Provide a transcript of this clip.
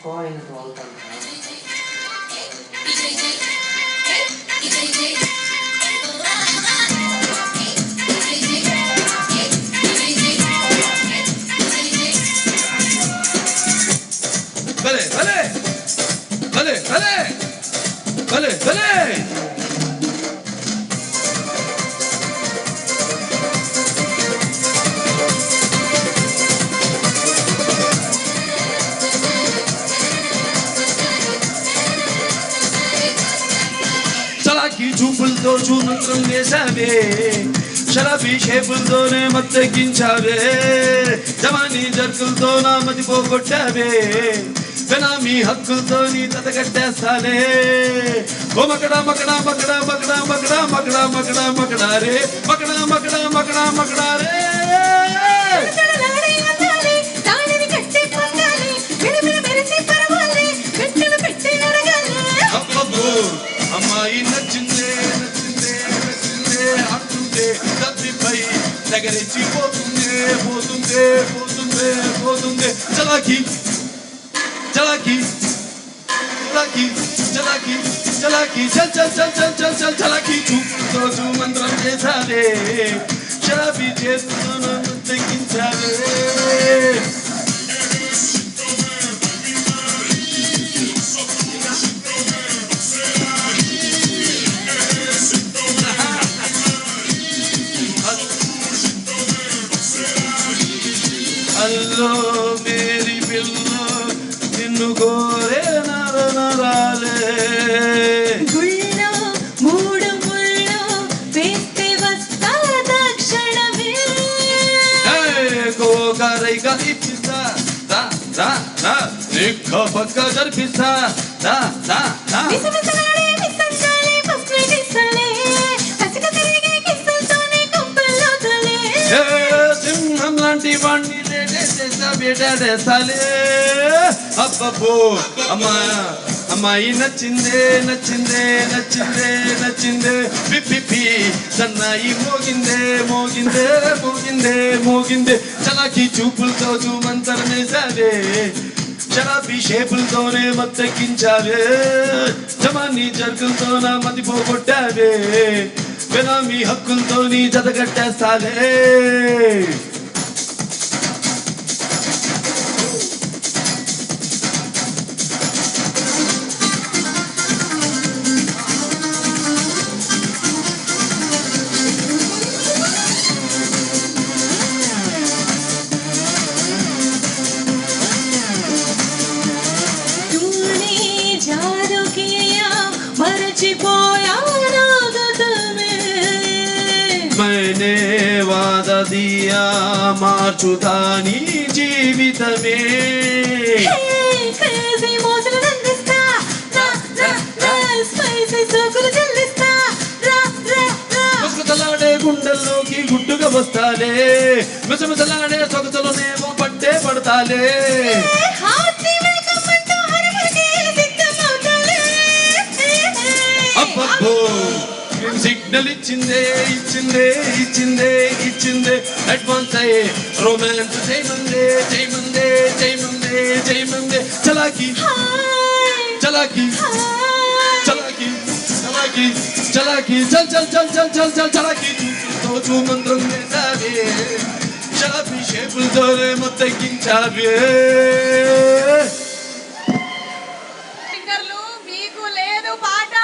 Coin తోలుతాను. భలే భలే భలే భలే భలే భలే చలాకి చూపులతో చూమంత్రం వేశావే, షరాబీ షేపులతోనే మత్తెక్కించావే, జవానీ జర్కులతో నా మతి పోగొట్టావే, బెనామీ హక్కులతో నీ తతగట్టేస్తాలే. ఓ మకడా మకడా మకడా మకడా మకడా మకడా మకడా మకడా రే మకడా మకడా మకడా మకడా రే. అమ్మాయి నచ్చిందే నచ్చిందే నచ్చిందే అంటుందే తప్పిపై దగ్గరించి పోతుందే పోతుందే పోతుందే పోతుందే. చలాకి చలాకి చలాకి చలాకి చలాకి చల్ చల్ చల్ చల్ చల్ చల్ చలాకి చూపుతో మంత్రం చేశావే, షరాబీ చేతులను తగ్గించావే. అల్లో మేరీ పిల్ల నిన్ను కోరే నర నరాలే, గుళ్ళో మూడు ముళ్ళు వేస్తే వస్తా తక్షణమే. కోకరైగా ఇప్పిస్తా దా దా దా, నిక్క పక్క జరిపిస్తా దా దా దా. మిసమిసలాడే మిసంగాలే ఫస్ట్ నైట్ ఇస్తలే, కసిక తిరిగే కిస్సులతోనే కొంపల్లో తలే. సింహం లాంటి వాణ్ణి బేటాడేసాలే. అబ్బబ్బో అమ్మాయి నచ్చిందే నచ్చిందే నచ్చిందే నచ్చిందే పిప్పి సన్నాయి మోగిందే మోగిందే మోగిందే మోగిందే. చలాకి చూపులతో చూమంతరమేసావే, షరాబీ షేపులతోనే మత్తెక్కించావే, జవానీ జర్కులతో నా మతి పోగొట్టావే, బెనామీ హక్కులతో నీ జతగట్టేస్తాలే. मैंने वादा दिया మార్చుతా నీ జీవితమే. ముసలాడే గుండెల్లోకి గుడ్డుగా వస్తాలే, మిసమిసలాడే సొగసులోనేమో పట్టే పడతాలే. అబ్బబ్బో సిగ్నల్ ఇచ్చిందే ఇచ్చిందే ఇచ్చిందే ఇచ్చిందే, అడ్వాన్స్ అయ్యే రొమాన్స్ చేయమందే చేయమందే చేయమందే చేయమందే. చలాకి చలాకి చలాకి చలాకి చలాకి చల్ చల్ చల్ చల్ చల్ చల్ చలాకి చూపుతో మంత్రం వేసావే, షరాబీ షేపులతోనే మొత్తెక్కించావే. మీకు లేదు పాట.